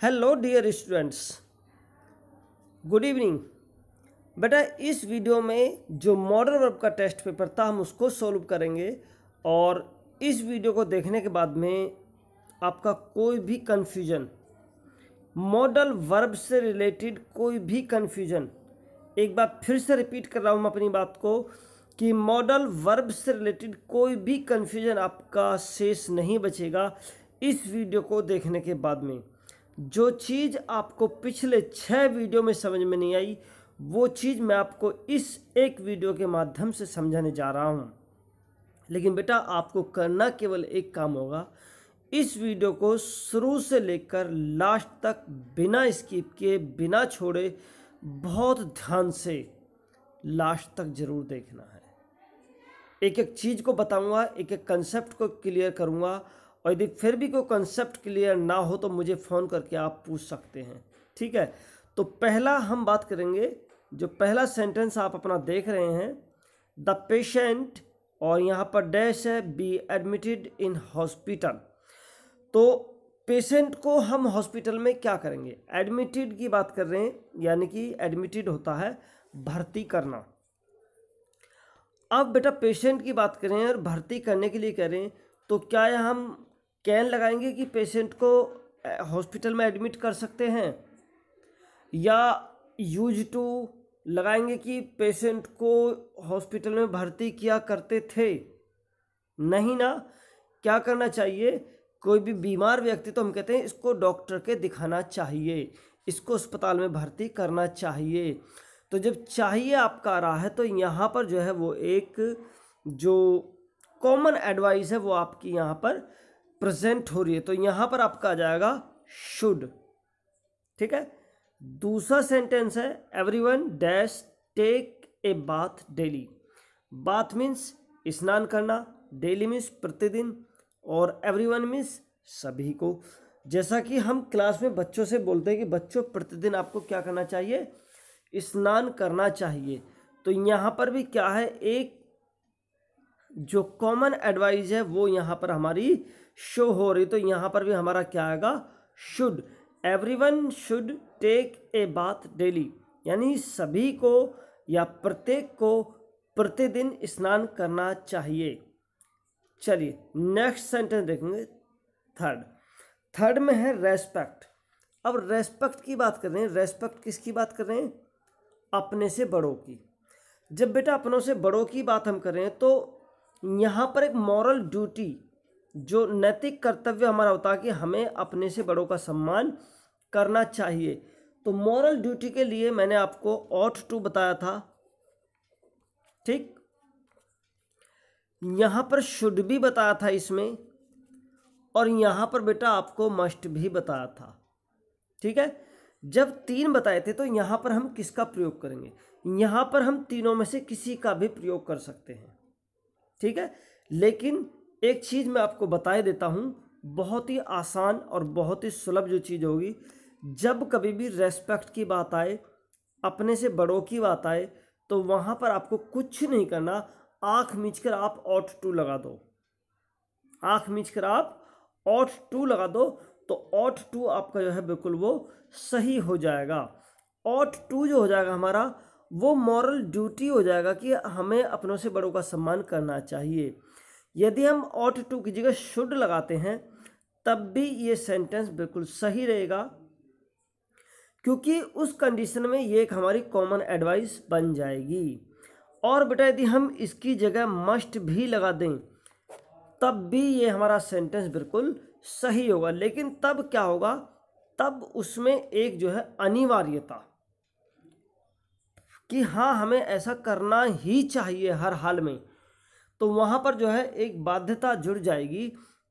Hello dear students, good evening. बेटा इस video में जो मॉडल वर्ब का टेस्ट पेपर था हम उसको सॉल्व करेंगे और इस वीडियो को देखने के बाद में आपका कोई भी कन्फ्यूजन, मॉडल वर्ब से रिलेटेड कोई भी कन्फ्यूजन, एक बार फिर से रिपीट कर रहा हूँ मैं अपनी बात को कि मॉडल वर्ब से रिलेटेड कोई भी कन्फ्यूजन आपका शेष नहीं बचेगा इस वीडियो को देखने के बाद में। जो चीज़ आपको पिछले 6 वीडियो में समझ में नहीं आई वो चीज़ मैं आपको इस एक वीडियो के माध्यम से समझाने जा रहा हूँ। लेकिन बेटा आपको करना केवल एक काम होगा, इस वीडियो को शुरू से लेकर लास्ट तक बिना स्किप किए बिना छोड़े बहुत ध्यान से लास्ट तक ज़रूर देखना है। एक एक चीज़ को बताऊंगा, एक एक कंसेप्ट को क्लियर करूंगा और यदि फिर भी कोई कंसेप्ट क्लियर ना हो तो मुझे फ़ोन करके आप पूछ सकते हैं, ठीक है। तो पहला हम बात करेंगे, जो पहला सेंटेंस आप अपना देख रहे हैं, द पेशेंट और यहाँ पर डैश है बी एडमिटेड इन हॉस्पिटल। तो पेशेंट को हम हॉस्पिटल में क्या करेंगे, एडमिटेड की बात कर रहे हैं, यानी कि एडमिटेड होता है भर्ती करना। अब बेटा पेशेंट की बात करें और भर्ती करने के लिए कह रहे हैं तो क्या हम कैन लगाएंगे कि पेशेंट को हॉस्पिटल में एडमिट कर सकते हैं, या यूज टू लगाएंगे कि पेशेंट को हॉस्पिटल में भर्ती किया करते थे? नहीं ना। क्या करना चाहिए, कोई भी बीमार व्यक्ति तो हम कहते हैं इसको डॉक्टर के दिखाना चाहिए, इसको अस्पताल में भर्ती करना चाहिए। तो जब चाहिए आपका आ रहा है तो यहाँ पर जो है वो एक जो कॉमन एडवाइस है वो आपकी यहाँ पर प्रेजेंट हो रही है, तो यहाँ पर आपका आ जाएगा शुड, ठीक है। दूसरा सेंटेंस है everyone dash take a bath daily. Bath means स्नान करना, डेली मीन्स प्रतिदिन, और एवरीवन मीन्स सभी को। जैसा कि हम क्लास में बच्चों से बोलते हैं कि बच्चों प्रतिदिन आपको क्या करना चाहिए, स्नान करना चाहिए। तो यहाँ पर भी क्या है, एक जो कॉमन एडवाइस है वो यहाँ पर हमारी शो हो रही, तो यहाँ पर भी हमारा क्या आएगा, should. Everyone should take a bath daily, यानी सभी को या प्रत्येक को प्रतिदिन स्नान करना चाहिए। चलिए नेक्स्ट सेंटेंस देखेंगे, थर्ड में है रेस्पेक्ट। अब रेस्पेक्ट की बात कर रहे हैं, रेस्पेक्ट किसकी बात कर रहे हैं, अपने से बड़ों की। जब बेटा अपनों से बड़ों की बात हम कर रहे हैं तो यहाँ पर एक मॉरल ड्यूटी, जो नैतिक कर्तव्य हमारा होता है कि हमें अपने से बड़ों का सम्मान करना चाहिए। तो मॉरल ड्यूटी के लिए मैंने आपको ऑट टू बताया था, ठीक। यहाँ पर शुड भी बताया था इसमें, और यहाँ पर बेटा आपको मस्ट भी बताया था, ठीक है। जब 3 बताए थे तो यहाँ पर हम किसका प्रयोग करेंगे, यहाँ पर हम तीनों में से किसी का भी प्रयोग कर सकते हैं, ठीक है। लेकिन एक चीज़ मैं आपको बता देता हूँ, बहुत ही आसान और बहुत ही सुलभ जो चीज़ होगी, जब कभी भी रेस्पेक्ट की बात आए, अपने से बड़ों की बात आए, तो वहाँ पर आपको कुछ नहीं करना, आँख मीच कर आप ऑट टू लगा दो, आँख मीच कर आप ऑट टू लगा दो, तो ऑट टू आपका जो है बिल्कुल वो सही हो जाएगा। ऑट टू जो हो जाएगा हमारा वो मॉरल ड्यूटी हो जाएगा कि हमें अपनों से बड़ों का सम्मान करना चाहिए। यदि हम ऑट टू की जगह शुड लगाते हैं तब भी ये सेंटेंस बिल्कुल सही रहेगा, क्योंकि उस कंडीशन में ये एक हमारी कॉमन एडवाइस बन जाएगी। और बेटा यदि हम इसकी जगह मस्ट भी लगा दें तब भी ये हमारा सेंटेंस बिल्कुल सही होगा। लेकिन तब क्या होगा, तब उसमें एक जो है अनिवार्यता कि हाँ हमें ऐसा करना ही चाहिए हर हाल में, तो वहाँ पर जो है एक बाध्यता जुड़ जाएगी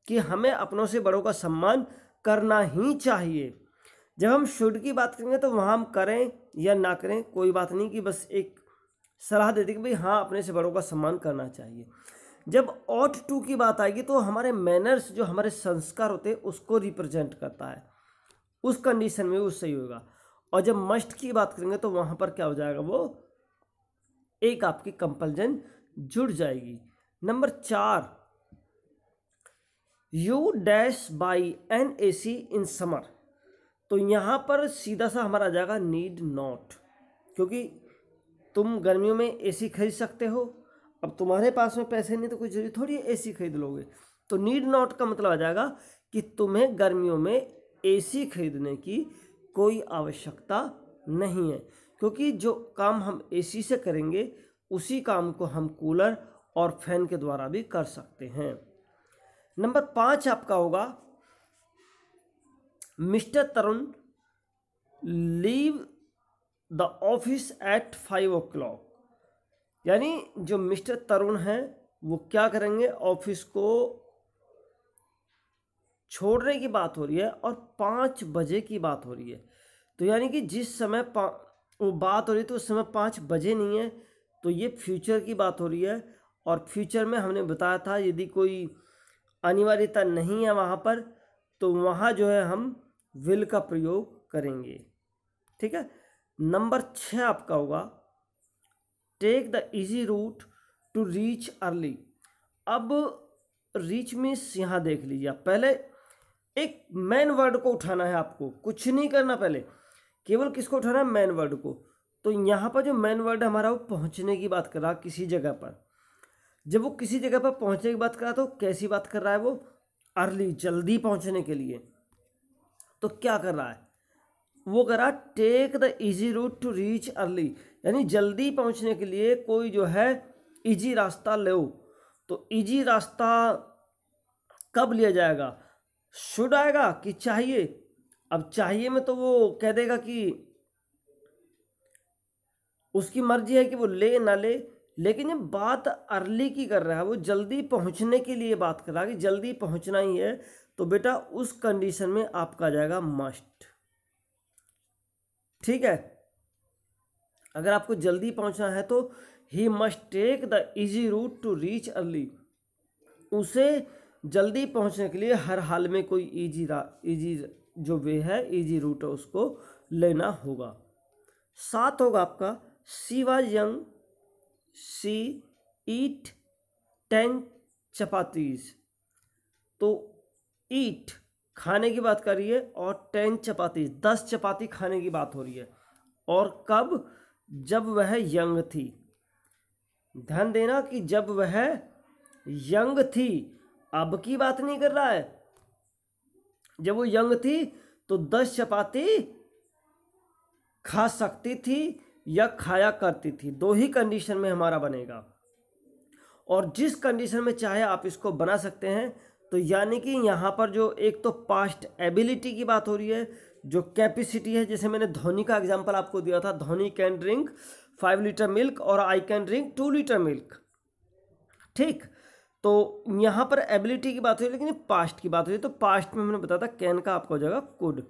कि हमें अपनों से बड़ों का सम्मान करना ही चाहिए। जब हम शुड की बात करेंगे तो वहाँ हम करें या ना करें कोई बात नहीं, कि बस एक सलाह देते कि भाई हाँ अपने से बड़ों का सम्मान करना चाहिए। जब ऑट टू की बात आएगी तो हमारे मैनर्स, जो हमारे संस्कार होते हैं, उसको रिप्रेजेंट करता है, उस कंडीशन में वो सही होगा। और जब मस्ट की बात करेंगे तो वहाँ पर क्या हो जाएगा, वो एक आपकी कंपल्जन जुड़ जाएगी। Number 4, you dash buy an AC in summer. तो यहाँ पर सीधा सा हमारा आ जाएगा नीड नॉट, क्योंकि तुम गर्मियों में एसी खरीद सकते हो। अब तुम्हारे पास में पैसे नहीं तो कोई जरूरी थोड़ी एसी खरीद लोगे। तो नीड नॉट का मतलब आ जाएगा कि तुम्हें गर्मियों में एसी खरीदने की कोई आवश्यकता नहीं है, क्योंकि जो काम हम एसी से करेंगे उसी काम को हम कूलर और फैन के द्वारा भी कर सकते हैं। नंबर 5 आपका होगा mister Tarun leave the office at 5 o'clock। यानी जो मिस्टर तरुण हैं वो क्या करेंगे, ऑफिस को छोड़ने की बात हो रही है और 5 बजे की बात हो रही है। तो यानी कि जिस समय वो बात हो रही है तो उस समय 5 बजे नहीं है, तो ये फ्यूचर की बात हो रही है। और फ्यूचर में हमने बताया था यदि कोई अनिवार्यता नहीं है वहाँ पर तो वहाँ जो है हम विल का प्रयोग करेंगे। ठीक है। नंबर 6 आपका होगा take the easy route to reach early. अब रीच मीन्स यहाँ देख लीजिए, पहले एक मेन वर्ड को उठाना है आपको, कुछ नहीं करना, पहले केवल किसको उठाना है, मेन वर्ड को। तो यहाँ पर जो मेन वर्ड हमारा वो पहुँचने की बात कर रहा है किसी जगह पर। जब वो किसी जगह पर पहुँचने की बात कर रहा है तो कैसी बात कर रहा है वो, अर्ली, जल्दी पहुँचने के लिए। तो क्या कर रहा है वो, कर रहा take the easy route to reach early, यानी जल्दी पहुँचने के लिए कोई जो है इजी रास्ता लो। तो इजी रास्ता कब लिया जाएगा, शुड आएगा कि चाहिए। अब चाहिए में तो वो कह देगा कि उसकी मर्जी है कि वो ले ना ले, लेकिन ये बात अर्ली की कर रहा है, वो जल्दी पहुंचने के लिए बात कर रहा है कि जल्दी पहुंचना ही है। तो बेटा उस कंडीशन में आपका आ जाएगा मस्ट। ठीक है, अगर आपको जल्दी पहुंचना है तो he must take the easy route to reach early, उसे जल्दी पहुंचने के लिए हर हाल में कोई इजी जो वे है, इजी रूट है, उसको लेना होगा। 7 होगा आपका she was young she eat 10 chapatis. तो ईट खाने की बात कर रही है और 10 चपातीज 10 चपाती खाने की बात हो रही है। और कब, जब वह यंग थी। ध्यान देना कि जब वह यंग थी, अब की बात नहीं कर रहा है। जब वो यंग थी तो 10 चपाती खा सकती थी या खाया करती थी, 2 ही कंडीशन में हमारा बनेगा। और जिस कंडीशन में चाहे आप इसको बना सकते हैं। तो यानी कि यहाँ पर जो एक तो पास्ट एबिलिटी की बात हो रही है, जो कैपेसिटी है, जैसे मैंने धोनी का एग्जांपल आपको दिया था, Dhoni can drink 5 litre milk और I can drink 2 litre milk. ठीक, तो यहाँ पर एबिलिटी की बात हुई लेकिन पास्ट की बात हुई, तो पास्ट में हमने बताया था कैन का आपका हो जाएगा कुड।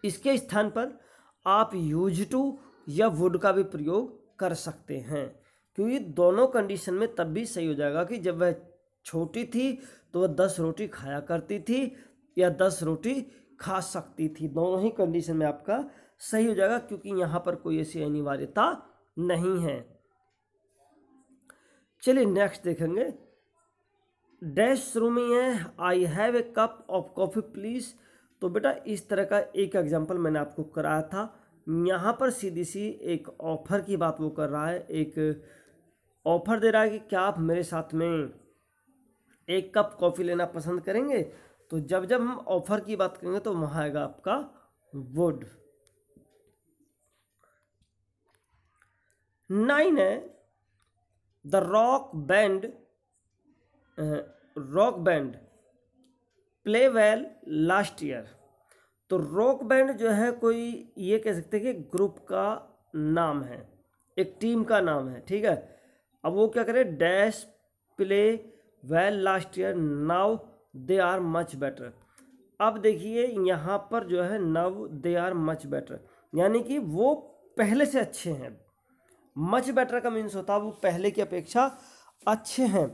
इसके स्थान पर आप यूज टू या वुड का भी प्रयोग कर सकते हैं, क्योंकि दोनों कंडीशन में तब भी सही हो जाएगा कि जब वह छोटी थी तो वह 10 रोटी खाया करती थी या 10 रोटी खा सकती थी, दोनों ही कंडीशन में आपका सही हो जाएगा, क्योंकि यहाँ पर कोई ऐसी अनिवार्यता नहीं है। चलिए नेक्स्ट देखेंगे। डैश शुरू में है I have a cup of coffee please. तो बेटा इस तरह का एक एग्जांपल मैंने आपको कराया था। यहाँ पर सीधी सी एक ऑफ़र की बात वो कर रहा है, एक ऑफ़र दे रहा है कि क्या आप मेरे साथ में 1 कप कॉफ़ी लेना पसंद करेंगे। तो जब जब हम ऑफ़र की बात करेंगे तो वहाँ आएगा आपका वुड। 9 है the rock band play well last year. तो रॉक बैंड जो है कोई ये कह सकते हैं कि ग्रुप का नाम है, एक टीम का नाम है। ठीक है, अब वो क्या करे, dash play well last year now they are much better. अब देखिए यहाँ पर जो है now they are much better, यानी कि वो पहले से अच्छे हैं। मच बेटर का मीन्स होता है वो पहले की अपेक्षा अच्छे हैं।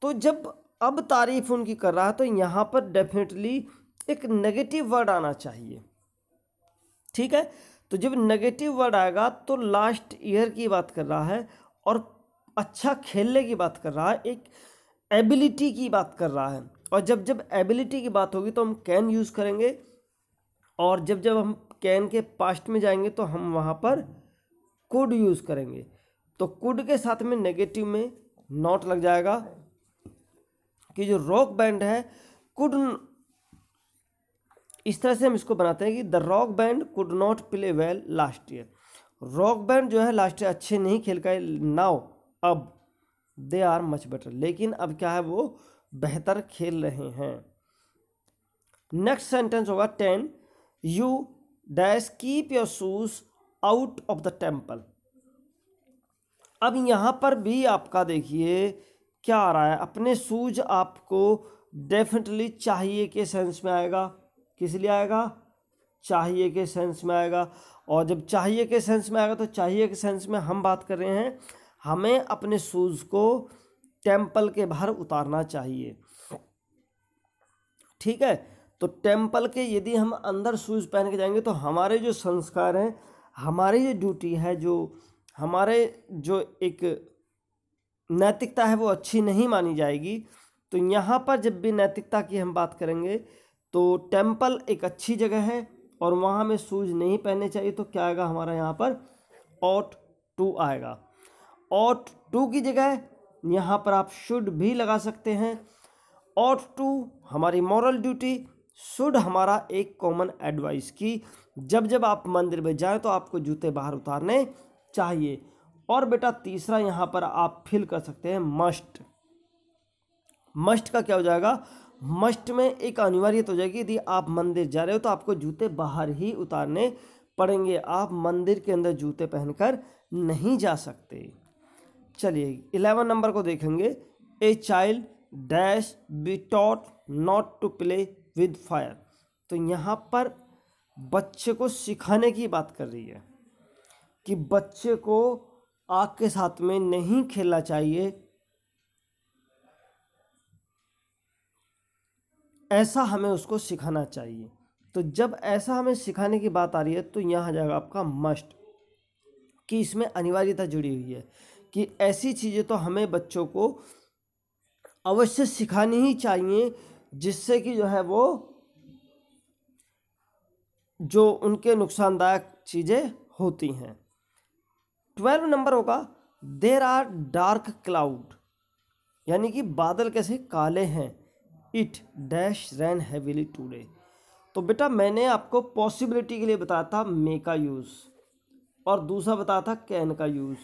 तो जब अब तारीफ उनकी कर रहा है तो यहाँ पर डेफिनेटली एक नेगेटिव वर्ड आना चाहिए। ठीक है, तो जब नेगेटिव वर्ड आएगा तो लास्ट ईयर की बात कर रहा है और अच्छा खेलने की बात कर रहा है, एक एबिलिटी की बात कर रहा है। और जब जब एबिलिटी की बात होगी तो हम कैन यूज़ करेंगे और जब जब हम कैन के पास्ट में जाएंगे तो हम वहाँ पर कुड यूज़ करेंगे। तो कुड के साथ में नेगेटिव में नॉट लग जाएगा कि जो रॉक बैंड है कुड, इस तरह से हम इसको बनाते हैं कि the rock band could not play well last year. Rock band जो है लास्ट ईयर अच्छे नहीं खेल पाए, नाउ अब दे आर मच बेटर, लेकिन अब क्या है वो बेहतर खेल रहे हैं। नेक्स्ट सेंटेंस होगा 10, you dash keep your shoes out of the temple. अब यहाँ पर भी आपका देखिए क्या आ रहा है, अपने शूज आपको डेफिनेटली चाहिए के सेंस में आएगा। किस लिए आएगा? चाहिए के सेंस में आएगा। और जब चाहिए के सेंस में आएगा तो चाहिए के सेंस में हम बात कर रहे हैं हमें अपने शूज़ को टेम्पल के बाहर उतारना चाहिए। ठीक है, तो टेम्पल के यदि हम अंदर शूज़ पहन के जाएंगे तो हमारे जो संस्कार हैं, हमारी जो ड्यूटी है, जो हमारे जो एक नैतिकता है वो अच्छी नहीं मानी जाएगी। तो यहाँ पर जब भी नैतिकता की हम बात करेंगे तो टेम्पल एक अच्छी जगह है और वहाँ में शूज़ नहीं पहनने चाहिए। तो क्या आएगा हमारा यहाँ पर? ought to आएगा। ought to की जगह यहाँ पर आप should भी लगा सकते हैं। ought to हमारी मॉरल ड्यूटी, शुड हमारा एक कॉमन एडवाइस की जब जब आप मंदिर में जाएं तो आपको जूते बाहर उतारने चाहिए। और बेटा तीसरा यहाँ पर आप फिल कर सकते हैं मस्ट। मस्ट का क्या हो जाएगा? मस्ट में एक अनिवार्यत हो जाएगी, यदि आप मंदिर जा रहे हो तो आपको जूते बाहर ही उतारने पड़ेंगे, आप मंदिर के अंदर जूते पहनकर नहीं जा सकते। चलिए 11 नंबर को देखेंगे। A child dash be taught not to play with fire. तो यहाँ पर बच्चे को सिखाने की बात कर रही है कि बच्चे को आग के साथ में नहीं खेलना चाहिए, ऐसा हमें उसको सिखाना चाहिए। तो जब ऐसा हमें सिखाने की बात आ रही है तो यहाँ आ जाएगा आपका मस्ट, कि इसमें अनिवार्यता जुड़ी हुई है कि ऐसी चीज़ें तो हमें बच्चों को अवश्य सिखानी ही चाहिए जिससे कि जो है वो जो उनके नुकसानदायक चीज़ें होती हैं। 12 नंबर होगा देर आर डार्क क्लाउड, यानी कि बादल कैसे काले हैं। It dash rain heavily today. तो बेटा मैंने आपको पॉसिबिलिटी के लिए बताया था मे का यूज़ और दूसरा बताया था कैन का यूज़।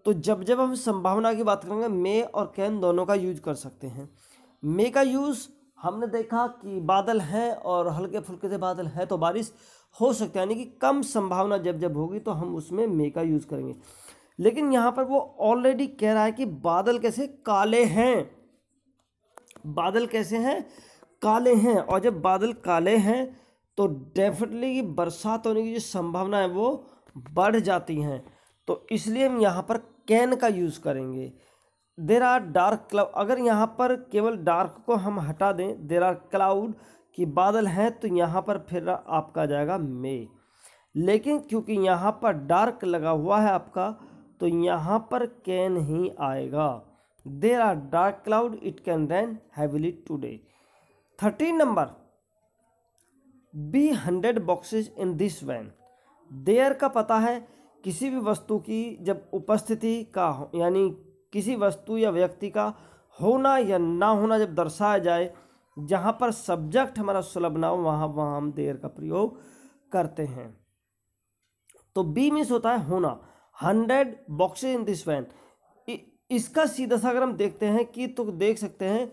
तो जब जब हम संभावना की बात करेंगे मे और कैन दोनों का यूज कर सकते हैं। मे का यूज़ हमने देखा कि बादल हैं और हल्के फुल्के से बादल हैं तो बारिश हो सकती है, यानी कि कम संभावना जब जब होगी तो हम उसमें मे का यूज़ करेंगे। लेकिन यहाँ पर वो ऑलरेडी कह रहा है कि बादल कैसे काले हैं, बादल कैसे हैं? काले हैं। और जब बादल काले हैं तो डेफिनेटली बरसात होने की जो संभावना है वो बढ़ जाती हैं। तो इसलिए हम यहाँ पर कैन का यूज़ करेंगे। देर आर डार्क क्लाउड, अगर यहाँ पर केवल डार्क को हम हटा दें, देर आर क्लाउड कि बादल हैं, तो यहाँ पर फिर आपका आ जाएगा मे। लेकिन क्योंकि यहाँ पर डार्क लगा हुआ है आपका तो यहाँ पर कैन ही आएगा। There are dark cloud it can rain heavily today. 13 number be 100 boxes in this van. There का पता है किसी भी वस्तु की जब उपस्थिति का यानी किसी वस्तु या व्यक्ति का होना या ना होना जब दर्शाया जाए, जहाँ पर सब्जेक्ट हमारा सुलभ ना हो वहाँ हम देयर का प्रयोग करते हैं। तो बी मीन्स होता है होना। 100 बॉक्सेज इन दिस वैन, इसका सीधा सा अगर हम देखते हैं कि तो देख सकते हैं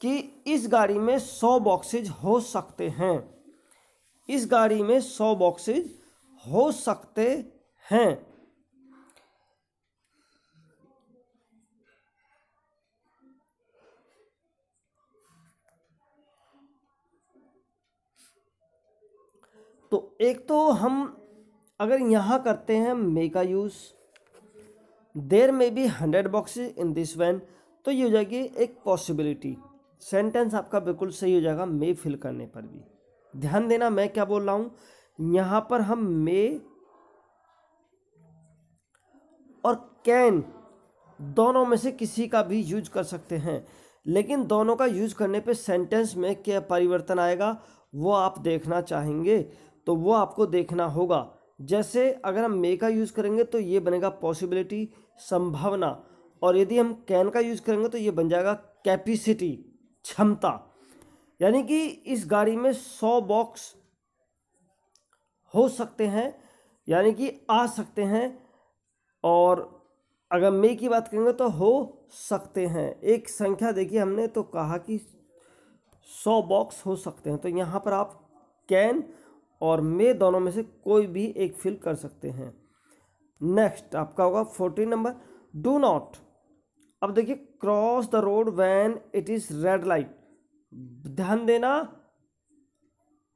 कि इस गाड़ी में 100 बॉक्सेज हो सकते हैं, इस गाड़ी में 100 बॉक्सेज हो सकते हैं। तो एक तो हम अगर यहाँ करते हैं मे का यूज़, देर में be 100 boxes in this van, तो ये हो जाएगी एक पॉसिबिलिटी। सेंटेंस आपका बिल्कुल सही हो जाएगा मे फिल करने पर भी। ध्यान देना मैं क्या बोल रहा हूँ, यहाँ पर हम मे और कैन दोनों में से किसी का भी यूज कर सकते हैं, लेकिन दोनों का यूज करने पे सेंटेंस में क्या परिवर्तन आएगा वो आप देखना चाहेंगे। तो वो आपको देखना होगा। जैसे अगर हम मे का यूज़ करेंगे तो ये बनेगा पॉसिबिलिटी, संभावना, और यदि हम कैन का यूज़ करेंगे तो ये बन जाएगा कैपेसिटी, क्षमता। यानी कि इस गाड़ी में 100 बॉक्स हो सकते हैं, यानी कि आ सकते हैं। और अगर मे की बात करेंगे तो हो सकते हैं, एक संख्या देखिए हमने तो कहा कि 100 बॉक्स हो सकते हैं, तो यहाँ पर आप कैन और मे दोनों में से कोई भी एक फिल कर सकते हैं। नेक्स्ट आपका होगा 14 नंबर, डू नॉट। अब देखिए cross the road when it is red light, ध्यान देना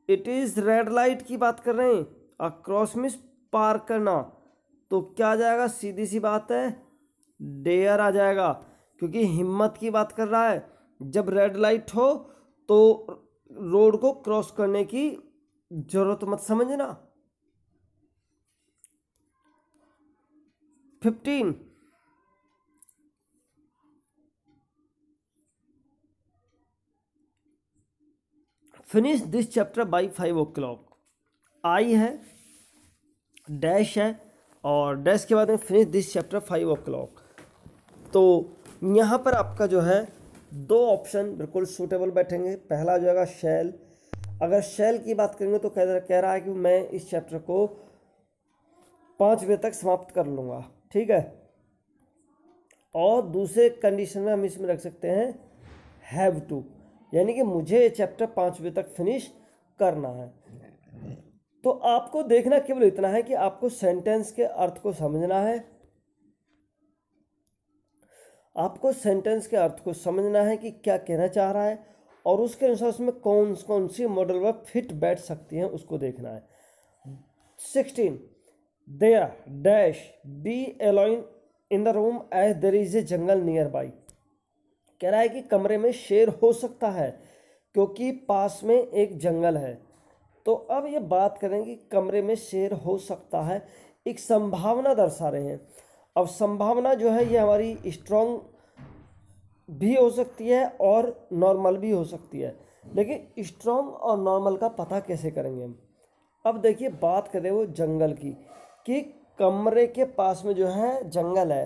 इट इज रेड लाइट की बात कर रहे हैं, और क्रॉस मीन्स पार करना, तो क्या आ जाएगा, सीधी सी बात है डेयर आ जाएगा, क्योंकि हिम्मत की बात कर रहा है। जब रेड लाइट हो तो रोड को क्रॉस करने की जरूरत मत समझना। 15, finish this chapter by 5 o'clock। आई है, डैश है, और डैश के बाद में फिनिश दिस चैप्टर 5 o'clock। तो यहाँ पर आपका जो है 2 ऑप्शन बिल्कुल सूटेबल बैठेंगे। पहला जो है शैल, अगर शैल की बात करेंगे तो कह रहा है कि मैं इस चैप्टर को 5 बजे तक समाप्त कर लूँगा, ठीक है। और दूसरे कंडीशन में हम इसमें रख सकते हैं हैव टू, यानी कि मुझे ये चैप्टर 5 बजे तक फिनिश करना है। तो आपको देखना केवल इतना है कि आपको सेंटेंस के अर्थ को समझना है, आपको सेंटेंस के अर्थ को समझना है कि क्या कहना चाह रहा है, और उसके अनुसार उसमें कौन कौन सी मॉडल वर्ब फिट बैठ सकती हैं उसको देखना है। 16, there dash be a lion in the room as there is a jungle nearby. कह रहा है कि कमरे में शेर हो सकता है क्योंकि पास में एक जंगल है। तो अब ये बात करें कि कमरे में शेर हो सकता है, एक संभावना दर्शा रहे हैं। अब संभावना जो है ये हमारी स्ट्रॉन्ग भी हो सकती है और नॉर्मल भी हो सकती है, लेकिन स्ट्रॉन्ग और नॉर्मल का पता कैसे करेंगे हम। अब देखिए बात करें वो जंगल की, कि कमरे के पास में जो है जंगल है,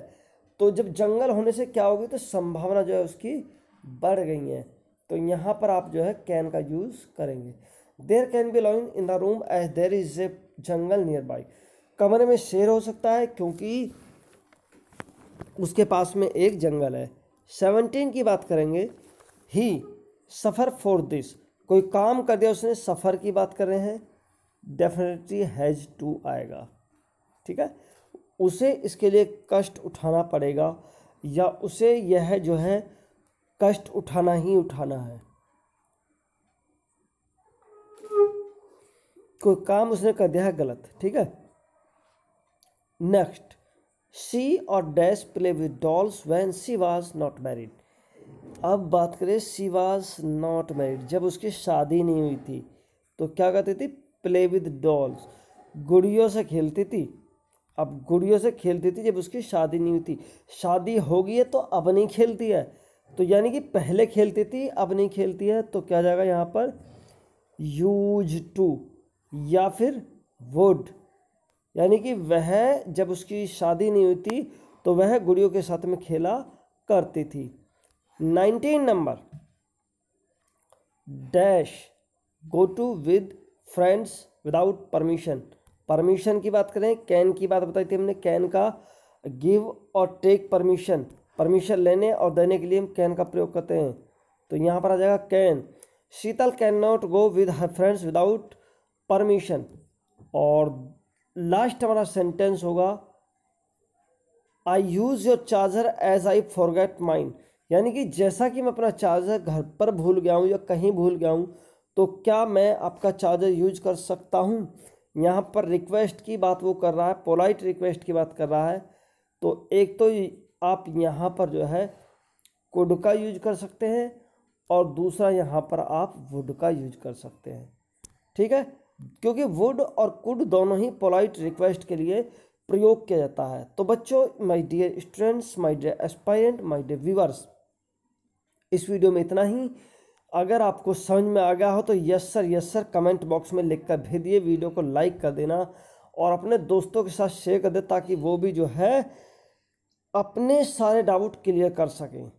तो जब जंगल होने से क्या होगी, तो संभावना जो है उसकी बढ़ गई है। तो यहाँ पर आप जो है कैन का यूज़ करेंगे। There can be lion in the room as there is a jungle nearby. कमरे में शेर हो सकता है क्योंकि उसके पास में एक जंगल है। 17 की बात करेंगे, ही सफ़र फॉर दिस, कोई काम कर दिया उसने, सफ़र की बात कर रहे हैं, डेफिनेटली हैज़ टू आएगा, ठीक है। उसे इसके लिए कष्ट उठाना पड़ेगा, या उसे यह जो है कष्ट उठाना ही उठाना है। कोई काम उसने कर दिया है गलत, ठीक है। नेक्स्ट, शी और dash play with dolls when she was not married. अब बात करें शी वाज नॉट मैरिड, जब उसकी शादी नहीं हुई थी तो क्या करती थी, प्ले विद डॉल्स, गुड़ियों से खेलती थी। अब गुड़ियों से खेलती थी जब उसकी शादी नहीं हुई थी, शादी हो गई है तो अब नहीं खेलती है, तो यानी कि पहले खेलती थी अब नहीं खेलती है, तो क्या जाएगा यहाँ पर यूज टू या फिर वुड, यानी कि वह जब उसकी शादी नहीं हुई थी तो वह गुड़ियों के साथ में खेला करती थी। 19 number, dash go to with friends without permission. Permission की बात करें, कैन की बात बताई थी हमने, कैन का गिव और टेक परमिशन, परमिशन लेने और देने के लिए हम कैन का प्रयोग करते हैं, तो यहाँ पर आ जाएगा can. Sheetal can not go with her friends without permission. और लास्ट हमारा सेंटेंस होगा, I use your charger as I forget mine, यानी कि जैसा कि मैं अपना चार्जर घर पर भूल गया हूँ या कहीं भूल गया हूँ, तो क्या मैं आपका चार्जर यूज कर सकता हूँ। यहाँ पर रिक्वेस्ट की बात वो कर रहा है, पोलाइट रिक्वेस्ट की बात कर रहा है। तो एक तो आप यहाँ पर जो है कुड का यूज कर सकते हैं, और दूसरा यहाँ पर आप वुड का यूज कर सकते हैं, ठीक है, क्योंकि वुड और कुड दोनों ही पोलाइट रिक्वेस्ट के लिए प्रयोग किया जाता है। तो बच्चों, my dear students, my dear aspirant, my dear viewers, इस वीडियो में इतना ही। अगर आपको समझ में आ गया हो तो यस सर कमेंट बॉक्स में लिख कर भेज दिए। वीडियो को लाइक कर देना और अपने दोस्तों के साथ शेयर कर दे ताकि वो भी जो है अपने सारे डाउट क्लियर कर सकें।